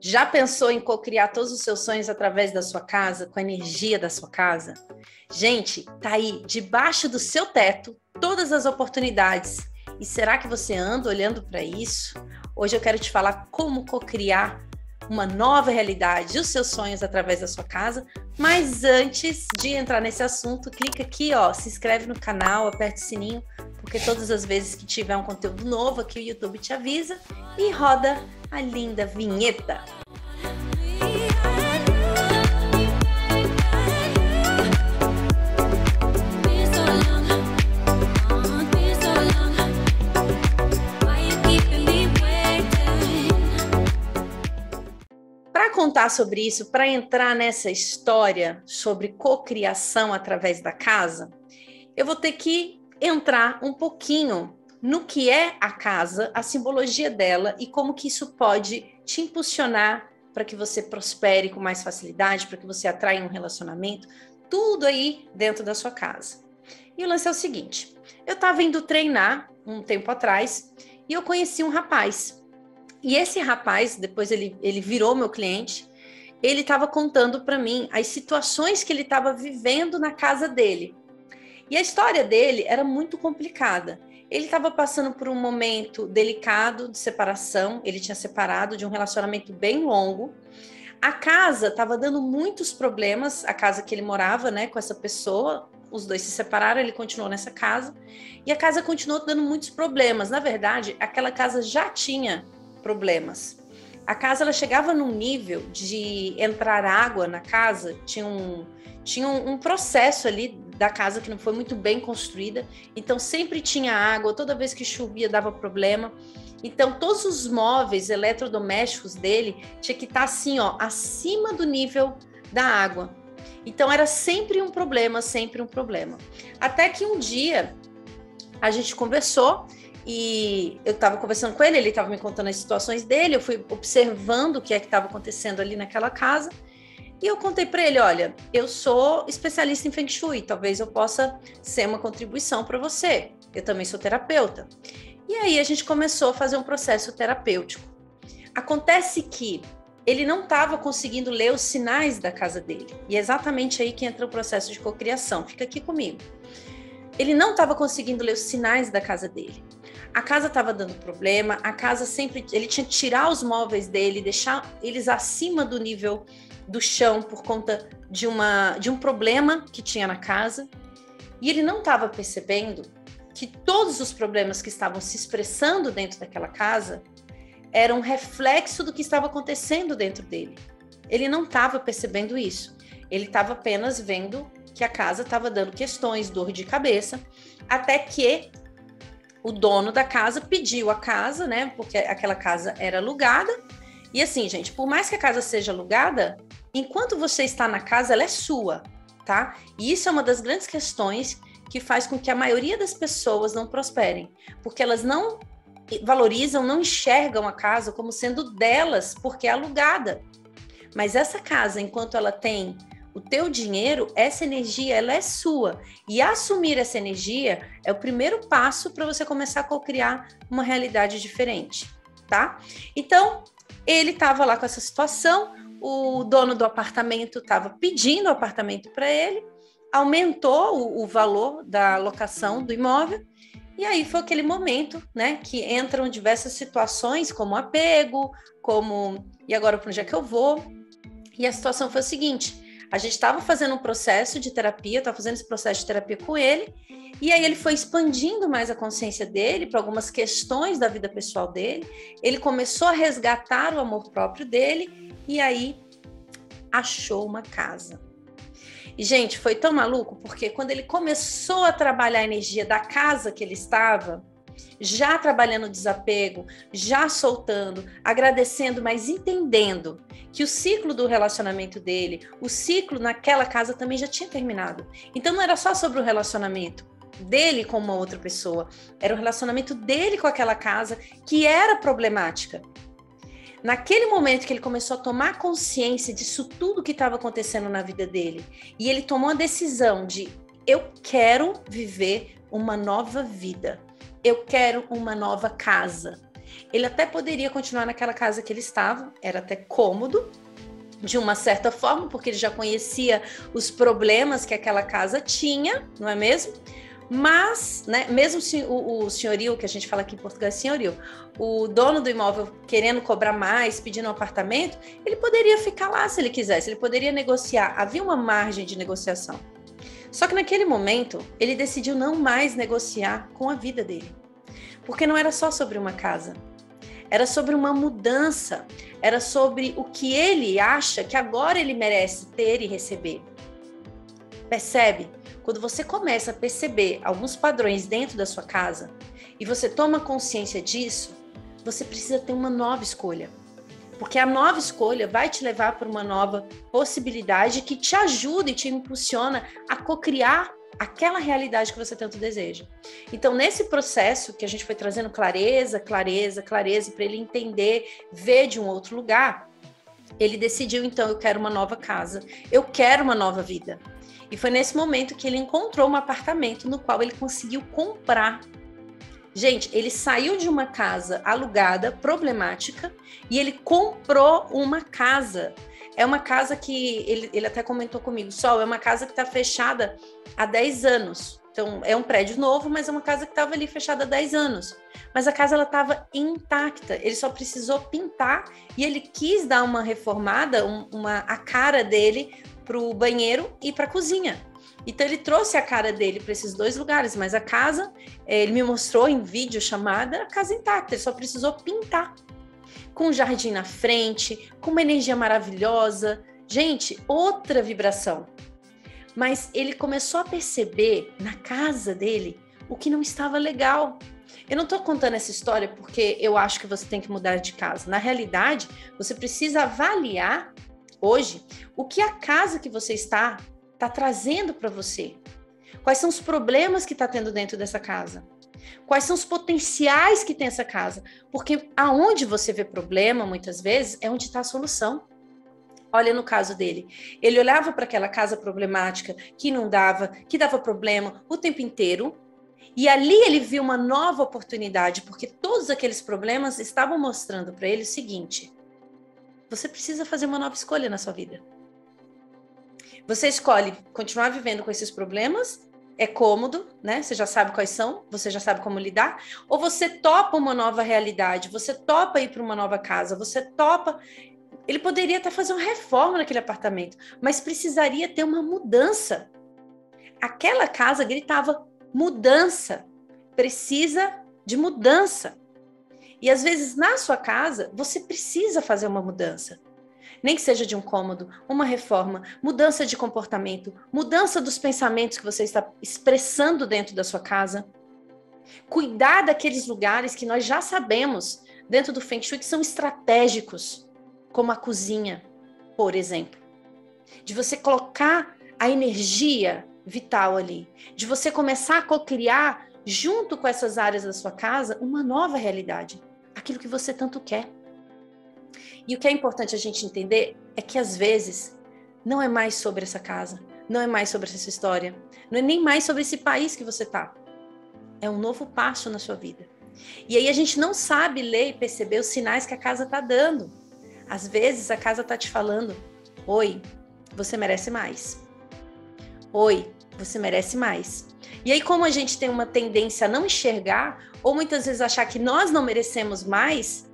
Já pensou em cocriar todos os seus sonhos através da sua casa, com a energia da sua casa? Gente, tá aí, debaixo do seu teto, todas as oportunidades. E será que você anda olhando para isso? Hoje eu quero te falar como cocriar uma nova realidade, os seus sonhos através da sua casa. Mas antes de entrar nesse assunto, clica aqui, ó, se inscreve no canal, aperta o sininho, porque todas as vezes que tiver um conteúdo novo aqui o YouTube te avisa e roda a linda vinheta. Para contar sobre isso, para entrar nessa história sobre cocriação através da casa, eu vou ter que entrar um pouquinho no que é a casa, a simbologia dela e como que isso pode te impulsionar para que você prospere com mais facilidade, para que você atraia um relacionamento, tudo aí dentro da sua casa. E o lance é o seguinte, eu estava indo treinar um tempo atrás e eu conheci um rapaz. E esse rapaz, depois ele virou meu cliente, ele estava contando para mim as situações que ele estava vivendo na casa dele. E a história dele era muito complicada. Ele estava passando por um momento delicado de separação, ele tinha separado de um relacionamento bem longo. A casa estava dando muitos problemas, a casa que ele morava, né, com essa pessoa, os dois se separaram, ele continuou nessa casa, e a casa continuou dando muitos problemas. Na verdade, aquela casa já tinha problemas. A casa ela chegava num nível de entrar água na casa, tinha um processo ali da casa que não foi muito bem construída, então sempre tinha água, toda vez que chovia dava problema. Então todos os móveis eletrodomésticos dele tinha que estar assim, ó, acima do nível da água. Então era sempre um problema, sempre um problema. Até que um dia a gente conversou e eu estava conversando com ele, ele estava me contando as situações dele, eu fui observando o que é que estava acontecendo ali naquela casa. E eu contei para ele, olha, eu sou especialista em Feng Shui, talvez eu possa ser uma contribuição para você. Eu também sou terapeuta. E aí a gente começou a fazer um processo terapêutico. Acontece que ele não estava conseguindo ler os sinais da casa dele. E é exatamente aí que entra o processo de cocriação. Fica aqui comigo. Ele não estava conseguindo ler os sinais da casa dele. A casa estava dando problema, a casa sempre... Ele tinha que tirar os móveis dele, deixar eles acima do nível do chão por conta de um problema que tinha na casa. E ele não estava percebendo que todos os problemas que estavam se expressando dentro daquela casa eram um reflexo do que estava acontecendo dentro dele. Ele não estava percebendo isso. Ele estava apenas vendo que a casa estava dando questões, dor de cabeça, até que o dono da casa pediu a casa, né? Porque aquela casa era alugada. E assim, gente, por mais que a casa seja alugada, enquanto você está na casa, ela é sua, tá? E isso é uma das grandes questões que faz com que a maioria das pessoas não prosperem, porque elas não valorizam, não enxergam a casa como sendo delas, porque é alugada. Mas essa casa, enquanto ela tem o teu dinheiro, essa energia, ela é sua. E assumir essa energia é o primeiro passo para você começar a cocriar uma realidade diferente, tá? Então, ele estava lá com essa situação, o dono do apartamento estava pedindo o apartamento para ele, aumentou o valor da locação do imóvel, e aí foi aquele momento, né, que entram diversas situações, como apego, como, e agora para onde é que eu vou? E a situação foi a seguinte, a gente estava fazendo um processo de terapia, eu estava fazendo esse processo de terapia com ele, e aí ele foi expandindo mais a consciência dele para algumas questões da vida pessoal dele, ele começou a resgatar o amor próprio dele, e aí achou uma casa. E, gente, foi tão maluco, porque quando ele começou a trabalhar a energia da casa que ele estava, já trabalhando o desapego, já soltando, agradecendo, mas entendendo que o ciclo do relacionamento dele, o ciclo naquela casa também já tinha terminado. Então não era só sobre o relacionamento dele com uma outra pessoa, era o relacionamento dele com aquela casa que era problemática. Naquele momento que ele começou a tomar consciência disso tudo que estava acontecendo na vida dele, e ele tomou a decisão de eu quero viver uma nova vida, eu quero uma nova casa, Ele até poderia continuar naquela casa que ele estava, era até cômodo, de uma certa forma, porque ele já conhecia os problemas que aquela casa tinha, não é mesmo? Mas, né, mesmo o senhorio, que a gente fala aqui em português, senhorio, o dono do imóvel querendo cobrar mais, pedindo um apartamento, ele poderia ficar lá se ele quisesse, ele poderia negociar, havia uma margem de negociação. Só que naquele momento, ele decidiu não mais negociar com a vida dele, porque não era só sobre uma casa, era sobre uma mudança, era sobre o que ele acha que agora ele merece ter e receber. Percebe? Quando você começa a perceber alguns padrões dentro da sua casa e você toma consciência disso, você precisa ter uma nova escolha. Porque a nova escolha vai te levar para uma nova possibilidade que te ajuda e te impulsiona a cocriar aquela realidade que você tanto deseja. Então, nesse processo que a gente foi trazendo clareza para ele entender, ver de um outro lugar, ele decidiu, então, eu quero uma nova casa, eu quero uma nova vida. E foi nesse momento que ele encontrou um apartamento no qual ele conseguiu comprar. Gente, ele saiu de uma casa alugada, problemática, e ele comprou uma casa. É uma casa que, ele até comentou comigo, Sol, é uma casa que está fechada há 10 anos. Então, é um prédio novo, mas é uma casa que estava ali fechada há 10 anos. Mas a casa ela estava intacta, ele só precisou pintar e ele quis dar uma reformada, a cara dele para o banheiro e para a cozinha. Então, ele trouxe a cara dele para esses dois lugares, mas a casa, ele me mostrou em vídeo chamada, a casa intacta, ele só precisou pintar. Com um jardim na frente, com uma energia maravilhosa. Gente, outra vibração. Mas ele começou a perceber na casa dele o que não estava legal. Eu não estou contando essa história porque eu acho que você tem que mudar de casa. Na realidade, você precisa avaliar hoje o que a casa que você está trazendo para você. Quais são os problemas que está tendo dentro dessa casa? Quais são os potenciais que tem essa casa? Porque aonde você vê problema, muitas vezes, é onde está a solução. Olha no caso dele. Ele olhava para aquela casa problemática, que inundava, que dava problema o tempo inteiro, e ali ele viu uma nova oportunidade, porque todos aqueles problemas estavam mostrando para ele o seguinte: você precisa fazer uma nova escolha na sua vida. Você escolhe continuar vivendo com esses problemas, é cômodo, né? Você já sabe quais são, você já sabe como lidar, ou você topa uma nova realidade, você topa ir para uma nova casa, você topa. Ele poderia até fazer uma reforma naquele apartamento, mas precisaria ter uma mudança. Aquela casa gritava mudança, precisa de mudança. E às vezes na sua casa você precisa fazer uma mudança. Nem que seja de um cômodo, uma reforma, mudança de comportamento, mudança dos pensamentos que você está expressando dentro da sua casa. Cuidar daqueles lugares que nós já sabemos dentro do Feng Shui que são estratégicos, como a cozinha, por exemplo. De você colocar a energia vital ali, de você começar a cocriar junto com essas áreas da sua casa uma nova realidade, aquilo que você tanto quer. E o que é importante a gente entender é que às vezes não é mais sobre essa casa, não é mais sobre essa história, não é nem mais sobre esse país que você está. É um novo passo na sua vida. E aí a gente não sabe ler e perceber os sinais que a casa está dando. Às vezes a casa está te falando: oi, você merece mais. Oi, você merece mais. E aí, como a gente tem uma tendência a não enxergar, ou muitas vezes achar que nós não merecemos mais,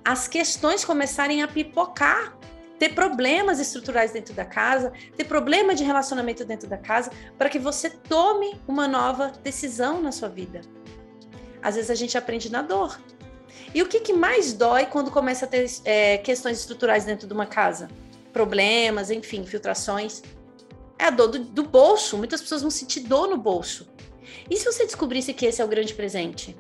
as questões começarem a pipocar, ter problemas estruturais dentro da casa, ter problema de relacionamento dentro da casa, para que você tome uma nova decisão na sua vida. Às vezes a gente aprende na dor. E o que mais dói quando começa a ter questões estruturais dentro de uma casa? Problemas, enfim, filtrações. É a dor do bolso. Muitas pessoas vão sentir dor no bolso. E se você descobrisse que esse é o grande presente?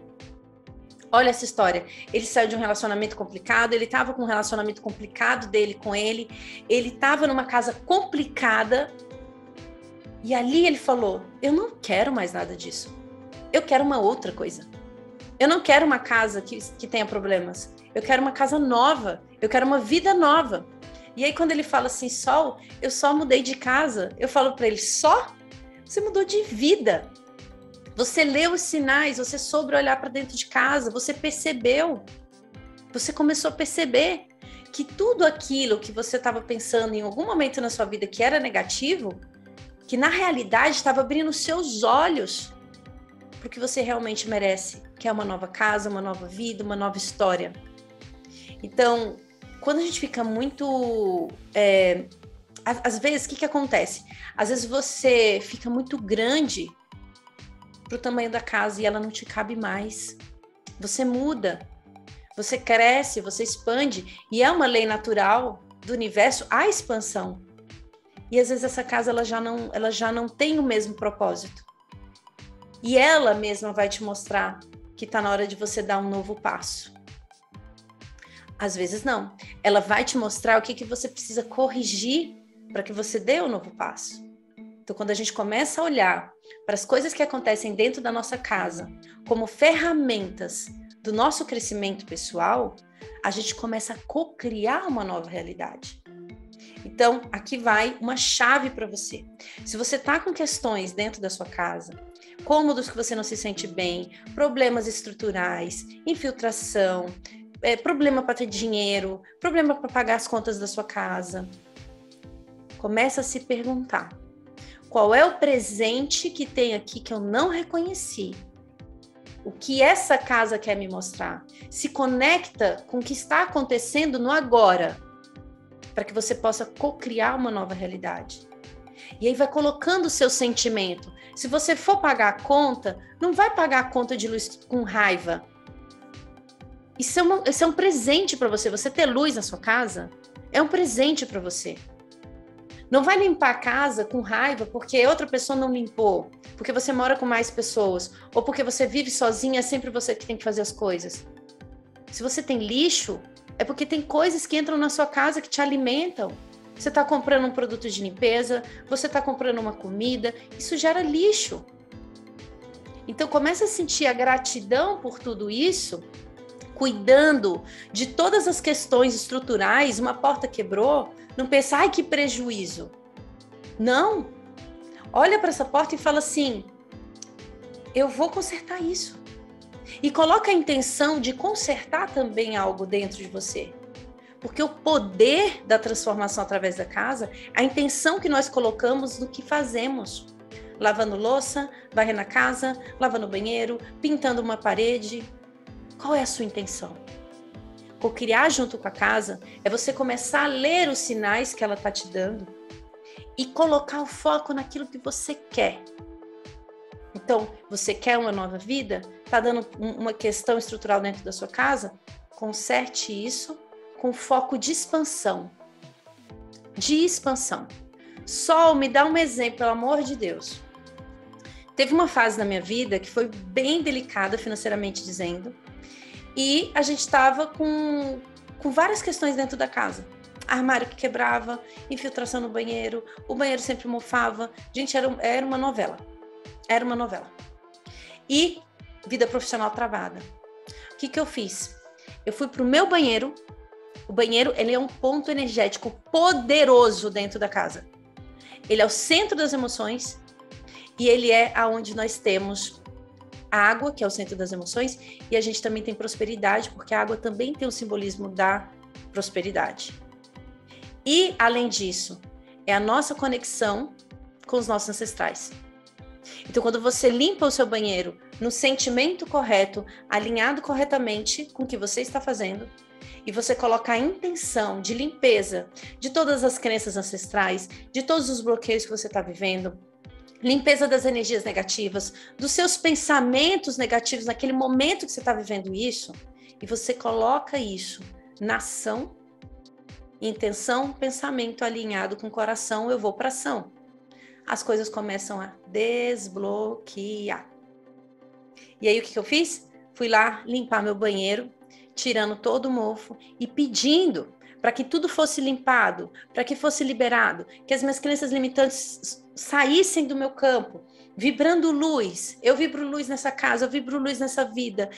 Olha essa história. Ele saiu de um relacionamento complicado, ele estava com um relacionamento complicado dele com ele estava numa casa complicada, e ali ele falou: eu não quero mais nada disso. Eu quero uma outra coisa. Eu não quero uma casa que tenha problemas. Eu quero uma casa nova. Eu quero uma vida nova. E aí, quando ele fala assim: Sol, eu só mudei de casa, eu falo para ele: só? Você mudou de vida. Você leu os sinais, você soube olhar para dentro de casa, você percebeu. Você começou a perceber que tudo aquilo que você estava pensando em algum momento na sua vida que era negativo, que na realidade estava abrindo os seus olhos para o que você realmente merece, que é uma nova casa, uma nova vida, uma nova história. Então, quando a gente fica muito... às vezes, o que acontece? Às vezes você fica muito grande para o tamanho da casa e ela não te cabe mais. Você muda, você cresce, você expande, e é uma lei natural do universo a expansão. E às vezes essa casa ela já não tem o mesmo propósito. E ela mesma vai te mostrar que está na hora de você dar um novo passo. Às vezes não. Ela vai te mostrar o que você precisa corrigir para que você dê o novo passo. Então, quando a gente começa a olhar para as coisas que acontecem dentro da nossa casa como ferramentas do nosso crescimento pessoal, a gente começa a co-criar uma nova realidade. Então, aqui vai uma chave para você. Se você está com questões dentro da sua casa, cômodos que você não se sente bem, problemas estruturais, infiltração, problema para ter dinheiro, problema para pagar as contas da sua casa, começa a se perguntar: qual é o presente que tem aqui que eu não reconheci? O que essa casa quer me mostrar? Se conecta com o que está acontecendo no agora, para que você possa co-criar uma nova realidade. E aí vai colocando o seu sentimento. Se você for pagar a conta, não vai pagar a conta de luz com raiva. Isso é um presente para você. Você ter luz na sua casa é um presente para você. Não vai limpar a casa com raiva porque outra pessoa não limpou, porque você mora com mais pessoas, ou porque você vive sozinha, é sempre você que tem que fazer as coisas. Se você tem lixo, é porque tem coisas que entram na sua casa que te alimentam. Você está comprando um produto de limpeza, você está comprando uma comida, isso gera lixo. Então começa a sentir a gratidão por tudo isso, cuidando de todas as questões estruturais. Uma porta quebrou, não pensa, ai, que prejuízo. Não. Olha para essa porta e fala assim: eu vou consertar isso. E coloca a intenção de consertar também algo dentro de você. Porque o poder da transformação através da casa, a intenção que nós colocamos no que fazemos. Lavando louça, varrendo a casa, lavando o banheiro, pintando uma parede. Qual é a sua intenção? Co-criar junto com a casa é você começar a ler os sinais que ela está te dando e colocar o foco naquilo que você quer. Então, você quer uma nova vida? Está dando uma questão estrutural dentro da sua casa? Conserte isso com foco de expansão. De expansão. Sol, me dá um exemplo, pelo amor de Deus. Teve uma fase na minha vida que foi bem delicada, financeiramente dizendo, e a gente estava com várias questões dentro da casa. Armário que quebrava, infiltração no banheiro, o banheiro sempre mofava. Gente, era uma novela. Era uma novela. E vida profissional travada. O que eu fiz? Eu fui pro meu banheiro. O banheiro, ele é um ponto energético poderoso dentro da casa. Ele é o centro das emoções e ele é aonde nós temos a água, que é o centro das emoções, e a gente também tem prosperidade, porque a água também tem o simbolismo da prosperidade. E, além disso, é a nossa conexão com os nossos ancestrais. Então, quando você limpa o seu banheiro no sentimento correto, alinhado corretamente com o que você está fazendo, e você coloca a intenção de limpeza de todas as crenças ancestrais, de todos os bloqueios que você está vivendo, limpeza das energias negativas, dos seus pensamentos negativos naquele momento que você está vivendo isso, e você coloca isso na ação, intenção, pensamento alinhado com o coração, eu vou para ação. As coisas começam a desbloquear. E aí o que eu fiz? Fui lá limpar meu banheiro, tirando todo o mofo e pedindo para que tudo fosse limpado, para que fosse liberado, que as minhas crenças limitantes saíssem do meu campo, vibrando luz. Eu vibro luz nessa casa, eu vibro luz nessa vida,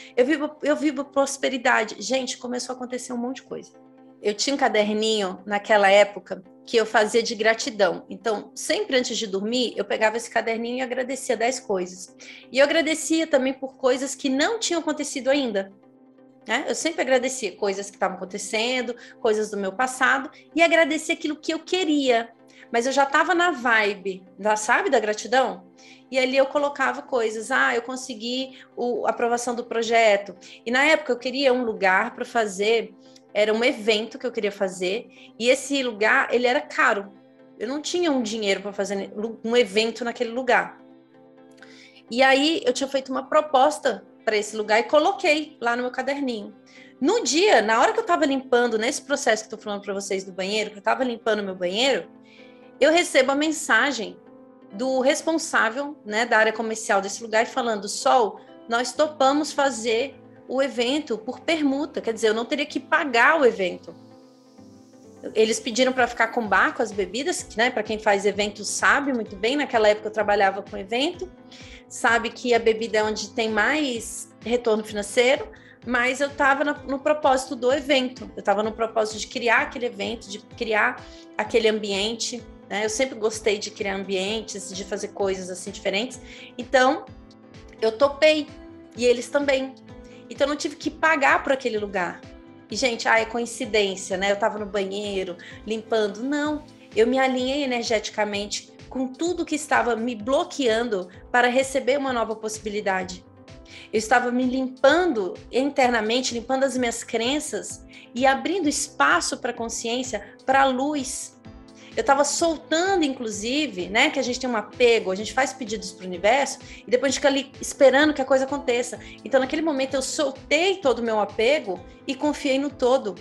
eu vibro prosperidade. Gente, começou a acontecer um monte de coisa. Eu tinha um caderninho naquela época que eu fazia de gratidão. Então, sempre antes de dormir, eu pegava esse caderninho e agradecia 10 coisas. E eu agradecia também por coisas que não tinham acontecido ainda. né? Eu sempre agradecia coisas que estavam acontecendo, coisas do meu passado, e agradecia aquilo que eu queria. Mas eu já estava na vibe, sabe, da gratidão? E ali eu colocava coisas, eu consegui a aprovação do projeto. E na época eu queria um lugar para fazer, era um evento que eu queria fazer, e esse lugar, ele era caro. Eu não tinha um dinheiro para fazer um evento naquele lugar. E aí eu tinha feito uma proposta para esse lugar e coloquei lá no meu caderninho. No dia, na hora que eu estava limpando, nesse processo que eu estou falando para vocês do banheiro, que eu estava limpando meu banheiro, eu recebo a mensagem do responsável, né, da área comercial desse lugar falando: Sol, nós topamos fazer o evento por permuta, quer dizer, eu não teria que pagar o evento. Eles pediram para ficar com bar, com as bebidas, né, para quem faz evento sabe muito bem, naquela época eu trabalhava com evento, sabe que a bebida é onde tem mais retorno financeiro, mas eu estava no propósito do evento, eu estava no propósito de criar aquele evento, de criar aquele ambiente, né? Eu sempre gostei de criar ambientes, de fazer coisas assim diferentes, então eu topei, e eles também, então eu não tive que pagar por aquele lugar. E gente, é coincidência, né? Eu estava no banheiro, limpando, não, eu me alinhei energeticamente com tudo que estava me bloqueando para receber uma nova possibilidade. Eu estava me limpando internamente, limpando as minhas crenças e abrindo espaço para a consciência, para a luz. Eu estava soltando, inclusive, né, que a gente tem um apego, a gente faz pedidos para o universo e depois a gente fica ali esperando que a coisa aconteça. Então, naquele momento, eu soltei todo o meu apego e confiei no todo.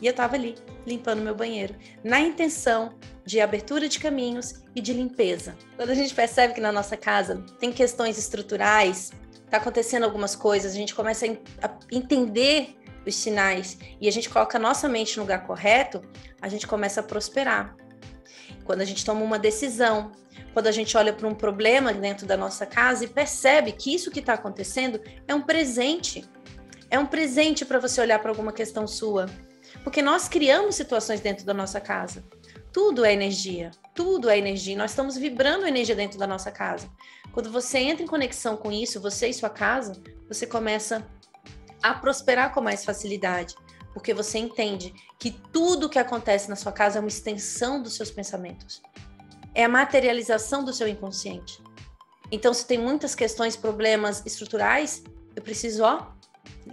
E eu estava ali, limpando meu banheiro, na intenção de abertura de caminhos e de limpeza. Quando a gente percebe que na nossa casa tem questões estruturais, está acontecendo algumas coisas, a gente começa a entender os sinais e a gente coloca a nossa mente no lugar correto, a gente começa a prosperar. Quando a gente toma uma decisão, quando a gente olha para um problema dentro da nossa casa e percebe que isso que está acontecendo é um presente. É um presente para você olhar para alguma questão sua. Porque nós criamos situações dentro da nossa casa. Tudo é energia, tudo é energia. Nós estamos vibrando energia dentro da nossa casa. Quando você entra em conexão com isso, você e sua casa, você começa a prosperar com mais facilidade. Porque você entende que tudo que acontece na sua casa é uma extensão dos seus pensamentos. É a materialização do seu inconsciente. Então, se tem muitas questões, problemas estruturais, eu preciso,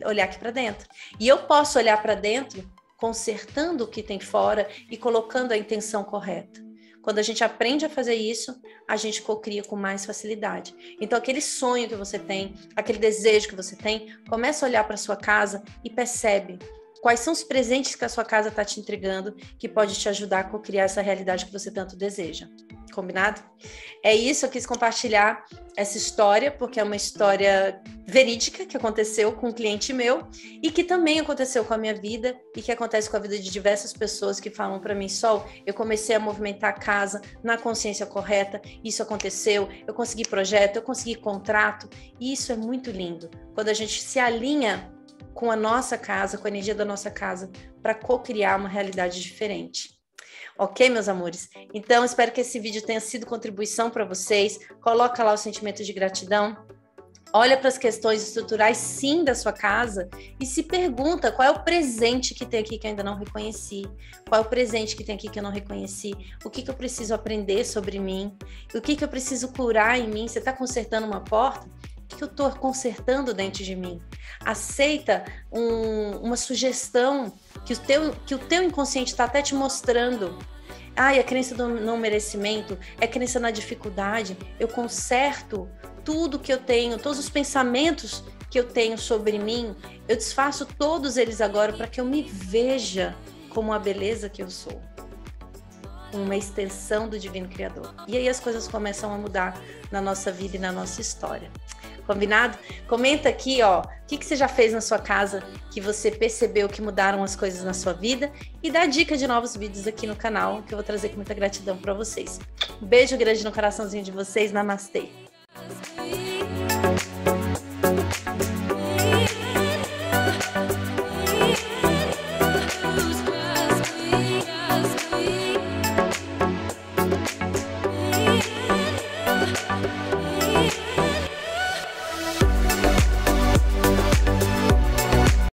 olhar aqui para dentro. E eu posso olhar para dentro consertando o que tem fora e colocando a intenção correta. Quando a gente aprende a fazer isso, a gente cocria com mais facilidade. Então, aquele sonho que você tem, aquele desejo que você tem, começa a olhar para sua casa e percebe quais são os presentes que a sua casa está te entregando que pode te ajudar a cocriar essa realidade que você tanto deseja. Combinado? É isso, eu quis compartilhar essa história, porque é uma história verídica que aconteceu com um cliente meu e que também aconteceu com a minha vida e que acontece com a vida de diversas pessoas que falam para mim: Sol, eu comecei a movimentar a casa na consciência correta, isso aconteceu, eu consegui projeto, eu consegui contrato, e isso é muito lindo. Quando a gente se alinha com a nossa casa, com a energia da nossa casa, para co-criar uma realidade diferente. Ok, meus amores? Então, espero que esse vídeo tenha sido contribuição para vocês. Coloca lá o sentimento de gratidão. Olha para as questões estruturais, sim, da sua casa e se pergunta qual é o presente que tem aqui que eu ainda não reconheci. Qual é o presente que tem aqui que eu não reconheci? O que eu preciso aprender sobre mim? O que eu preciso curar em mim? Você está consertando uma porta? O que eu estou consertando dentro de mim? Aceita uma sugestão que o teu inconsciente está até te mostrando. A crença do não merecimento, é crença na dificuldade. Eu conserto tudo que eu tenho, todos os pensamentos que eu tenho sobre mim, eu desfaço todos eles agora para que eu me veja como a beleza que eu sou. Uma extensão do Divino Criador. E aí as coisas começam a mudar na nossa vida e na nossa história. Combinado? Comenta aqui, o que você já fez na sua casa que você percebeu que mudaram as coisas na sua vida e dá dica de novos vídeos aqui no canal que eu vou trazer com muita gratidão para vocês. Um beijo grande no coraçãozinho de vocês. Namastê!